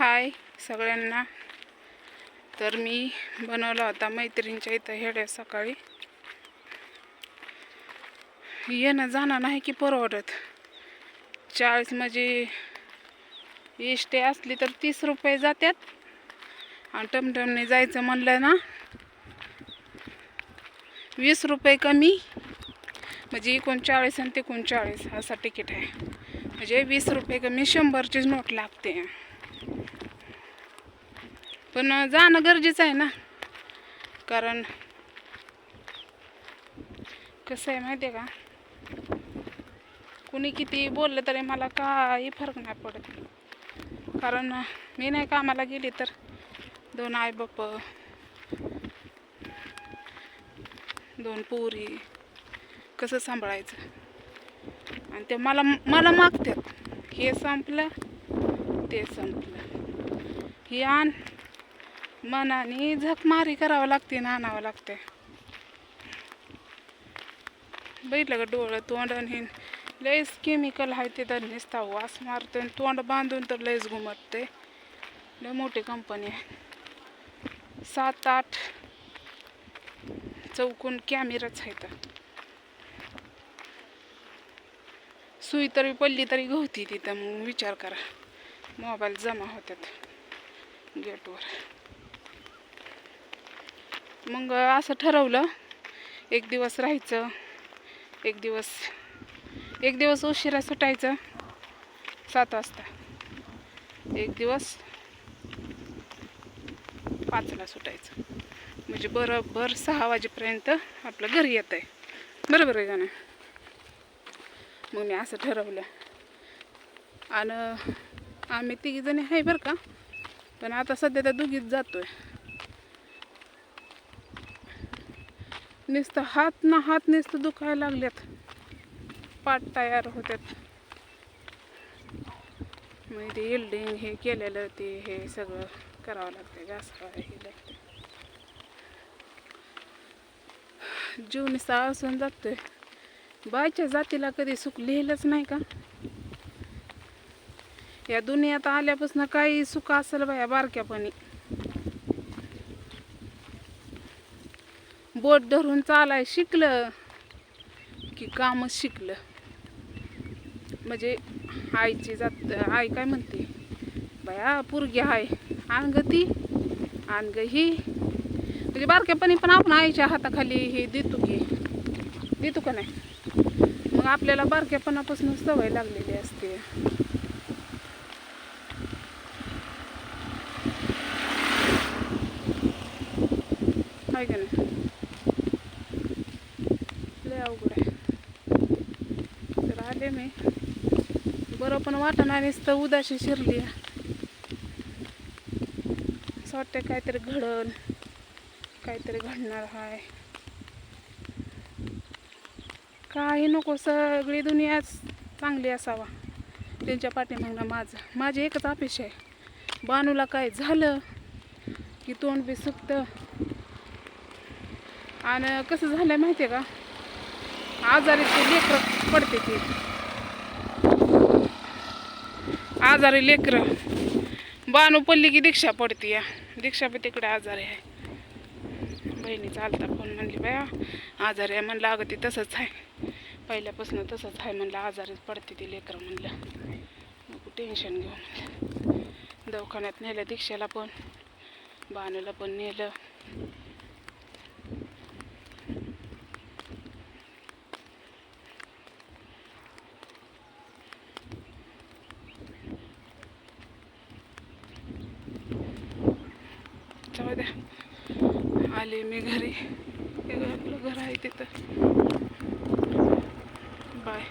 हाय सगळ्यांना. तर मी बनवला होता मैत्रिणीच्या इथं हेड्या सकाळी. येणं जाणं नाही की परवडत. 40 म्हणजे एसटी असली तर 30 रुपये जातात आणि टमटमने जायचं म्हणलं ना 20 रुपये कमी, म्हणजे 39 आणि 39 असा तिकीट आहे. म्हणजे 20 रुपये कमी 100ची नोट लागते. पण जाणं गरजेचं आहे ना, कारण कसं आहे माहिती आहे का, कुणी किती बोललं तरी मला काही फरक नाही पडत. कारण मी नाही कामाला गेली तर 2 आई-बाप, 2 पोरी कसं सांभाळायचं. आणि ते मला मागतात, हे संपलं ते संपलं, हे आण. मनाने झकमारी करावं लागते ना, आणावं लागते. बघितलं का, डोळं तोंड आणि लयच केमिकल आहे ते, तर नुसता वास मारते. तोंड बांधून तर लयच घुमटते. लय मोठी कंपनी आहे, 7-8 चौकून कॅमेराच आहेत. सुई तरी पडली तरी गवती तिथं. मग विचार करा, मोबाईल जमा होतात गेटवर. मग असं ठरवलं, एक दिवस राहायचं, एक दिवस उशिरा सुटायचं 7 वाजता, एक दिवस 5ला सुटायचं. म्हणजे बरोबर 6 वाजेपर्यंत आपलं घरी येत आहे. बरोबर आहे का नाही? मग मी असं ठरवलं. आणि आम्ही 3 जणी आहे बरं का, पण आता सध्या त्या 2घीच जातोय. नुसतं हात नुसतं दुखायला लागल्यात, पाठ तयार होतात. मग ते एल्डिंग हे केलेलं ते हे सगळं करावं लागतं, घासावं हे लागतं. जीव नुसता असून जातोय. बायच्या जातीला कधी सुख लिहिलंच नाही का? या दुनियात आल्यापासून काही सुख असेल बाया बारक्यापणी. बोट धरून चालाय शिकलं की कामच शिकलं. म्हणजे आईची जात, आई काय म्हणते, बाया पोरगी आहे, आण ग ती, आण ग ही. म्हणजे बारक्यापणी पण आपण आईच्या हाताखाली हे देतो का नाही? मग आपल्याला बारक्यापणापासून सवय लागलेली असते. आहे का नाही? लय अवघड आहे. तर आले मी, बरं पण वाटणार नुसतं उदाशी शिरली. असं वाटतं काहीतरी घडल, काहीतरी घडणार आहे. काही नको, सगळी दुनियाच चांगली असावा त्यांच्या पाठीमागनं. माझी एकच अपेक्षा आहे, बानूला काय झालं की तोंड बी सुकतं. आणि कसं झालं माहिती आहे का, आजारी ते लेकरं पडते, ते आजारी लेकरं. बानू पडली की दीक्षा पडते. या दीक्षा बी तिकडे आजारी आहे. बहिणी चालता फोन म्हणली, बाया आजारी आहे म्हणलं. अगं ती तसंच आहे, पहिल्यापासून तसंच आहे म्हणलं, आजारीच पडते ती लेकरं म्हणलं. नको टेन्शन घेऊ म्हणलं. दवाखान्यात नेलं दीक्षाला पण, बानूला पण नेलं. जाऊ द्या, आले मी घरी. आपलं घर आहे तिथं. बाय.